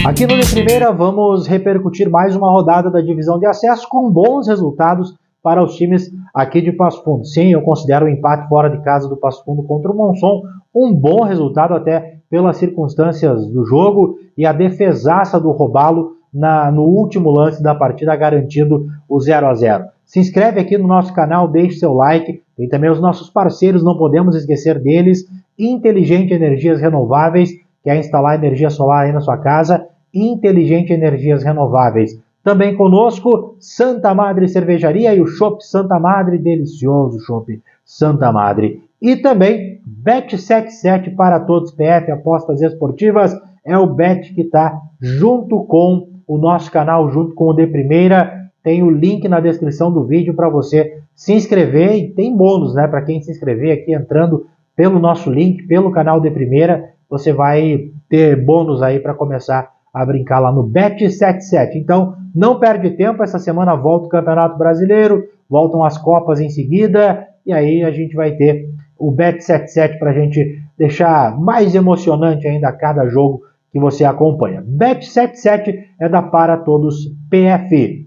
Aqui no De Primeira vamos repercutir mais uma rodada da divisão de acesso com bons resultados para os times aqui de Passo Fundo. Sim, eu considero o empate fora de casa do Passo Fundo contra o Monson um bom resultado até pelas circunstâncias do jogo e a defesaça do Robalo no último lance da partida garantindo o 0-0. Se inscreve aqui no nosso canal, deixe seu like. Tem também os nossos parceiros, não podemos esquecer deles. Inteligente Energias Renováveis, quer instalar energia solar aí na sua casa? Inteligente Energias Renováveis. Também conosco, Santa Madre Cervejaria e o Chopp Santa Madre, delicioso Chopp Santa Madre. E também Bet77 para todos, PF, apostas esportivas, é o Bet que está junto com o nosso canal, junto com o De Primeira. Tem o link na descrição do vídeo para você se inscrever e tem bônus, né? Para quem se inscrever aqui entrando pelo nosso link, pelo canal De Primeira, você vai ter bônus aí para começar a brincar lá no Bet77. Então, não perde tempo, essa semana volta o Campeonato Brasileiro, voltam as Copas em seguida, e aí a gente vai ter o Bet77 para a gente deixar mais emocionante ainda cada jogo que você acompanha. Bet77 é da Para Todos PF.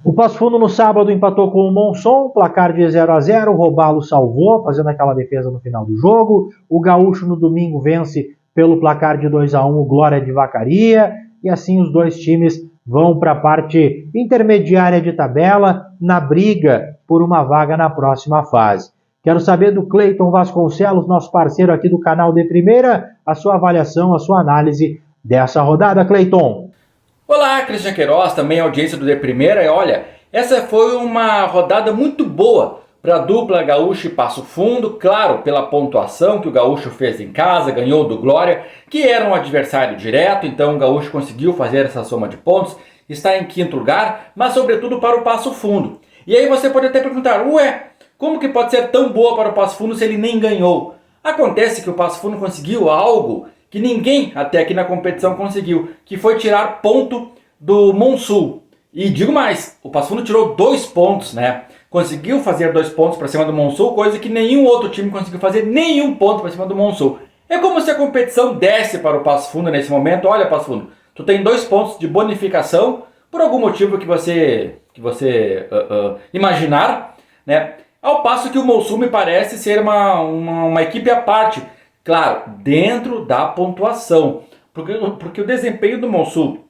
O Passo Fundo no sábado empatou com o Monson, placar de 0-0, o Robalo salvou, fazendo aquela defesa no final do jogo. O Gaúcho no domingo vence pelo placar de 2-1 o Glória de Vacaria, e assim os dois times vão para a parte intermediária de tabela, na briga por uma vaga na próxima fase. Quero saber do Cleiton Vasconcelos, nosso parceiro aqui do canal De Primeira, a sua avaliação, a sua análise dessa rodada, Cleiton. Olá, Cristian Queiroz, também audiência do De Primeira. E olha, essa foi uma rodada muito boa para a dupla Gaúcho e Passo Fundo, claro, pela pontuação que o Gaúcho fez em casa, ganhou do Glória, que era um adversário direto, então o Gaúcho conseguiu fazer essa soma de pontos, está em quinto lugar, mas sobretudo para o Passo Fundo. E aí você pode até perguntar, como que pode ser tão boa para o Passo Fundo se ele nem ganhou? Acontece que o Passo Fundo conseguiu algo que ninguém até aqui na competição conseguiu, que foi tirar ponto do Monsul. E digo mais, o Passo Fundo tirou 2 pontos, né? Conseguiu fazer 2 pontos para cima do Monsul, coisa que nenhum outro time conseguiu fazer nenhum ponto para cima do Monsul. É como se a competição desse para o Passo Fundo nesse momento. Olha, Passo Fundo, tu tem 2 pontos de bonificação por algum motivo que você imaginar, né? Ao passo que o Monsul me parece ser uma equipe à parte. Claro, dentro da pontuação, porque o desempenho do Monsul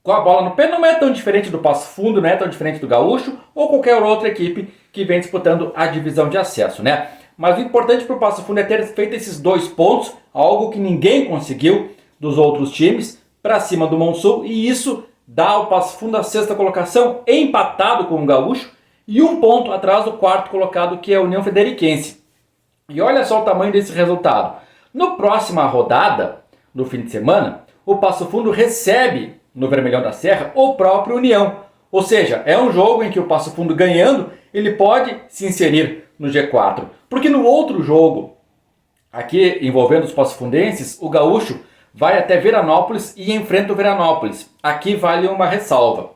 com a bola no pé não é tão diferente do Passo Fundo, não é tão diferente do Gaúcho ou qualquer outra equipe que vem disputando a divisão de acesso, né? Mas o importante para o Passo Fundo é ter feito esses 2 pontos, algo que ninguém conseguiu dos outros times, para cima do Monsul, e isso dá ao Passo Fundo a 6ª colocação, empatado com o Gaúcho, e 1 ponto atrás do 4º colocado, que é a União Frederiquense. E olha só o tamanho desse resultado. No próxima rodada, no fim de semana, o Passo Fundo recebe no Vermelhão da Serra o próprio União. Ou seja, é um jogo em que o Passo Fundo ganhando, ele pode se inserir no G4. Porque no outro jogo, aqui envolvendo os passofundenses, o Gaúcho vai até Veranópolis e enfrenta o Veranópolis. Aqui vale uma ressalva.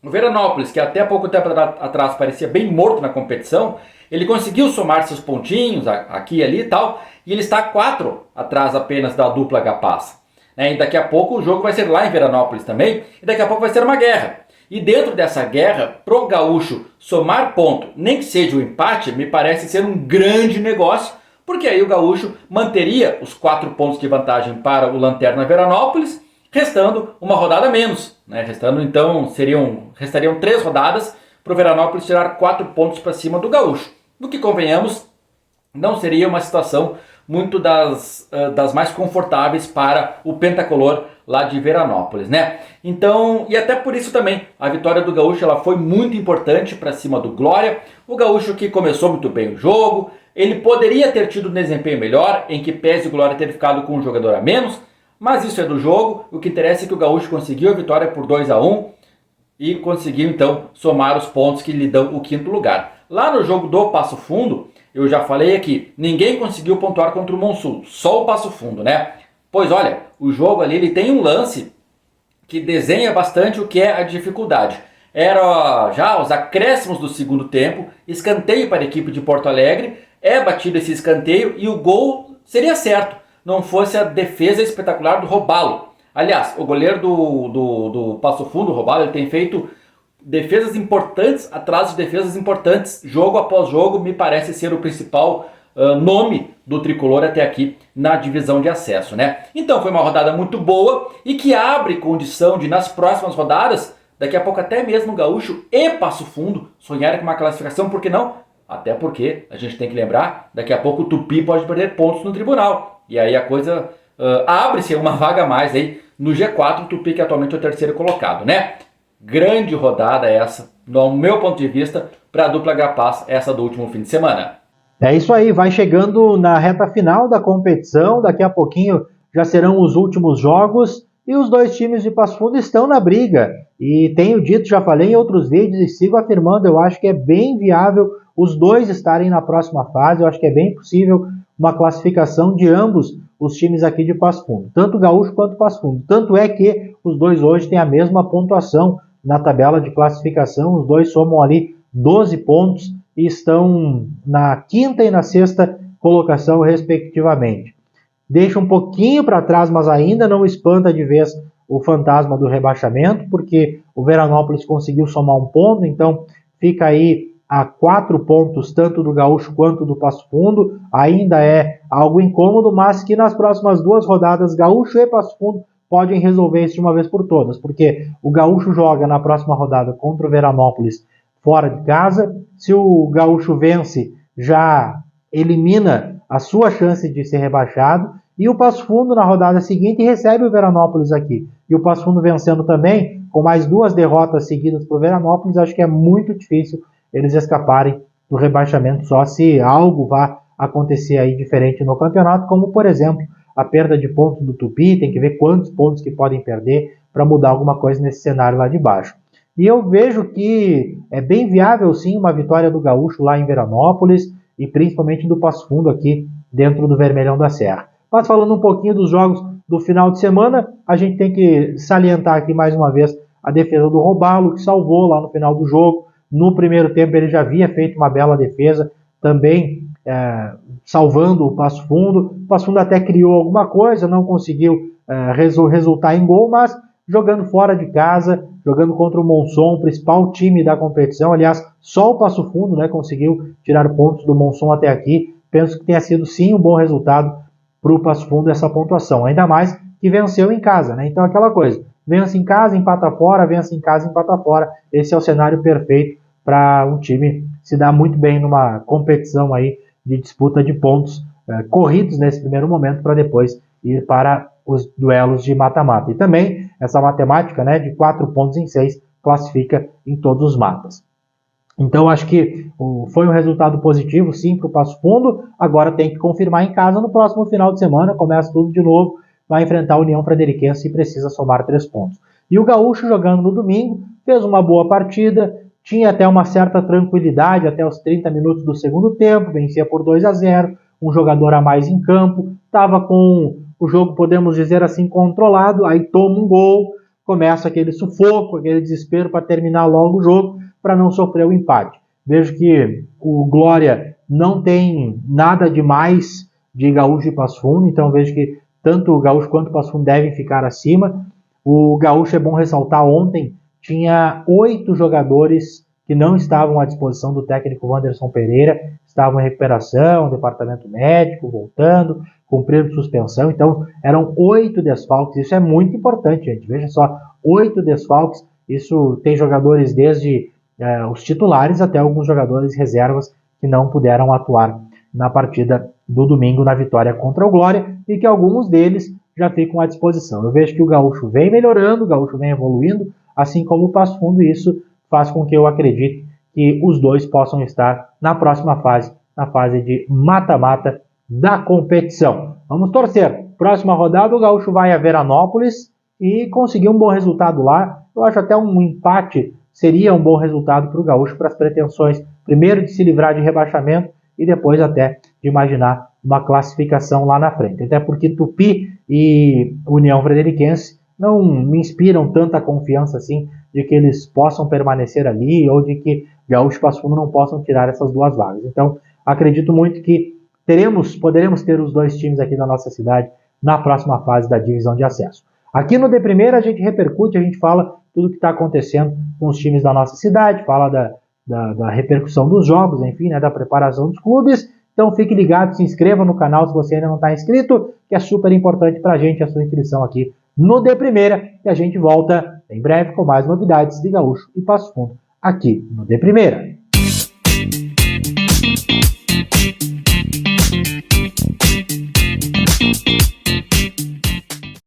O Veranópolis, que até pouco tempo atrás parecia bem morto na competição, ele conseguiu somar seus pontinhos aqui e ali e tal, e ele está 4 atrás apenas da dupla Gapaz. E daqui a pouco o jogo vai ser lá em Veranópolis também, e daqui a pouco vai ser uma guerra. E dentro dessa guerra, pro Gaúcho somar ponto, nem que seja o empate, me parece ser um grande negócio, porque aí o Gaúcho manteria os 4 pontos de vantagem para o Lanterna Veranópolis, restando uma rodada a menos, né? Restariam 3 rodadas para o Veranópolis tirar 4 pontos para cima do Gaúcho. No que convenhamos, não seria uma situação muito das mais confortáveis para o pentacolor lá de Veranópolis, né? Então, e até por isso também, a vitória do Gaúcho ela foi muito importante para cima do Glória. O Gaúcho que começou muito bem o jogo, ele poderia ter tido um desempenho melhor, em que pese o Glória ter ficado com um jogador a menos, mas isso é do jogo. O que interessa é que o Gaúcho conseguiu a vitória por 2-1 e conseguiu então somar os pontos que lhe dão o 5º lugar. Lá no jogo do Passo Fundo, eu já falei aqui, ninguém conseguiu pontuar contra o Monsul, só o Passo Fundo, né? Pois olha, o jogo ali ele tem um lance que desenha bastante o que é a dificuldade. Era já os acréscimos do segundo tempo, escanteio para a equipe de Porto Alegre, é batido esse escanteio e o gol seria certo, não fosse a defesa espetacular do Robalo. Aliás, o goleiro do Passo Fundo, o Robalo, ele tem feito defesas importantes atrás de defesas importantes, jogo após jogo, me parece ser o principal nome do tricolor até aqui na divisão de acesso, né? Então foi uma rodada muito boa e que abre condição de, nas próximas rodadas, daqui a pouco até mesmo Gaúcho e Passo Fundo sonharem com uma classificação, por que não? Até porque, a gente tem que lembrar, daqui a pouco o Tupi pode perder pontos no tribunal, e aí a coisa abre-se uma vaga a mais aí no G4, o Tupi que atualmente é o terceiro colocado, né? Grande rodada essa, no meu ponto de vista, para a dupla Gapaz, essa do último fim de semana. É isso aí, vai chegando na reta final da competição, daqui a pouquinho já serão os últimos jogos e os dois times de Passo Fundo estão na briga. E tenho dito, já falei em outros vídeos e sigo afirmando, eu acho que é bem viável os dois estarem na próxima fase, eu acho que é bem possível uma classificação de ambos os times aqui de Passo Fundo, tanto Gaúcho quanto Passo Fundo. Tanto é que os dois hoje têm a mesma pontuação na tabela de classificação, os dois somam ali 12 pontos e estão na quinta e na sexta colocação, respectivamente. Deixa um pouquinho para trás, mas ainda não espanta de vez o fantasma do rebaixamento, porque o Veranópolis conseguiu somar um ponto, então fica aí a 4 pontos, tanto do Gaúcho quanto do Passo Fundo. Ainda é algo incômodo, mas que nas próximas 2 rodadas, Gaúcho e Passo Fundo podem resolver isso de uma vez por todas, porque o Gaúcho joga na próxima rodada contra o Veranópolis fora de casa. Se o Gaúcho vence, já elimina a sua chance de ser rebaixado, e o Passo Fundo na rodada seguinte recebe o Veranópolis aqui. E o Passo Fundo vencendo também, com mais 2 derrotas seguidas para o Veranópolis, acho que é muito difícil eles escaparem do rebaixamento, só se algo vá acontecer aí diferente no campeonato, como por exemplo a perda de pontos do Tupi, tem que ver quantos pontos que podem perder para mudar alguma coisa nesse cenário lá de baixo. E eu vejo que é bem viável sim uma vitória do Gaúcho lá em Veranópolis e principalmente do Passo Fundo aqui dentro do Vermelhão da Serra. Mas falando um pouquinho dos jogos do final de semana, a gente tem que salientar aqui mais uma vez a defesa do Robalo, que salvou lá no final do jogo. No primeiro tempo ele já havia feito uma bela defesa, também salvando o Passo Fundo. O Passo Fundo até criou alguma coisa, não conseguiu resultar em gol, mas jogando fora de casa, jogando contra o Monson, o principal time da competição. Aliás, só o Passo Fundo, né, conseguiu tirar pontos do Monson até aqui. Penso que tenha sido sim um bom resultado para o Passo Fundo essa pontuação, ainda mais que venceu em casa, né? Então aquela coisa, vence em casa, empata fora, vence em casa, empata fora. Esse é o cenário perfeito para um time se dar muito bem numa competição aí de disputa de pontos corridos nesse primeiro momento, para depois ir para os duelos de mata-mata. E também essa matemática, né, de 4 pontos em 6 classifica em todos os matas. Então acho que foi um resultado positivo sim para o Passo Fundo. Agora tem que confirmar em casa no próximo final de semana, começa tudo de novo, vai enfrentar a União Frederiquense e precisa somar 3 pontos. E o Gaúcho, jogando no domingo, fez uma boa partida, tinha até uma certa tranquilidade até os 30 minutos do segundo tempo, vencia por 2-0, um jogador a mais em campo, estava com o jogo, podemos dizer assim, controlado, aí toma um gol, começa aquele sufoco, aquele desespero para terminar logo o jogo, para não sofrer o empate. Vejo que o Glória não tem nada demais de Gaúcho e Passo Fundo, então vejo que tanto o Gaúcho quanto o Passo Fundo devem ficar acima. O Gaúcho, é bom ressaltar, ontem tinha 8 jogadores que não estavam à disposição do técnico Wanderson Pereira, estavam em recuperação, departamento médico, voltando, cumprindo suspensão, então eram 8 desfalques. Isso é muito importante, gente, veja só, 8 desfalques. Isso tem jogadores desde os titulares até alguns jogadores reservas que não puderam atuar na partida do domingo na vitória contra o Glória, e que alguns deles já ficam à disposição. Eu vejo que o Gaúcho vem melhorando, o Gaúcho vem evoluindo, assim como o Passo Fundo, e isso faz com que eu acredite que os dois possam estar na próxima fase, na fase de mata-mata da competição. Vamos torcer. Próxima rodada, o Gaúcho vai a Veranópolis e conseguir um bom resultado lá. Eu acho até um empate seria um bom resultado para o Gaúcho, para as pretensões, primeiro de se livrar de rebaixamento e depois até de imaginar uma classificação lá na frente. Até porque Tupi e União Frederiquense não me inspiram tanta confiança assim de que eles possam permanecer ali ou de que Gaúcho e Passo Fundo não possam tirar essas 2 vagas. Então, acredito muito que poderemos ter os 2 times aqui da nossa cidade na próxima fase da divisão de acesso. Aqui no De Primeira a gente repercute, a gente fala tudo que está acontecendo com os times da nossa cidade, fala da repercussão dos jogos, enfim, né, da preparação dos clubes. Então fique ligado, se inscreva no canal se você ainda não está inscrito, que é super importante para a gente a sua inscrição aqui no De Primeira. E a gente volta em breve com mais novidades de Gaúcho e Passo Fundo aqui no De Primeira.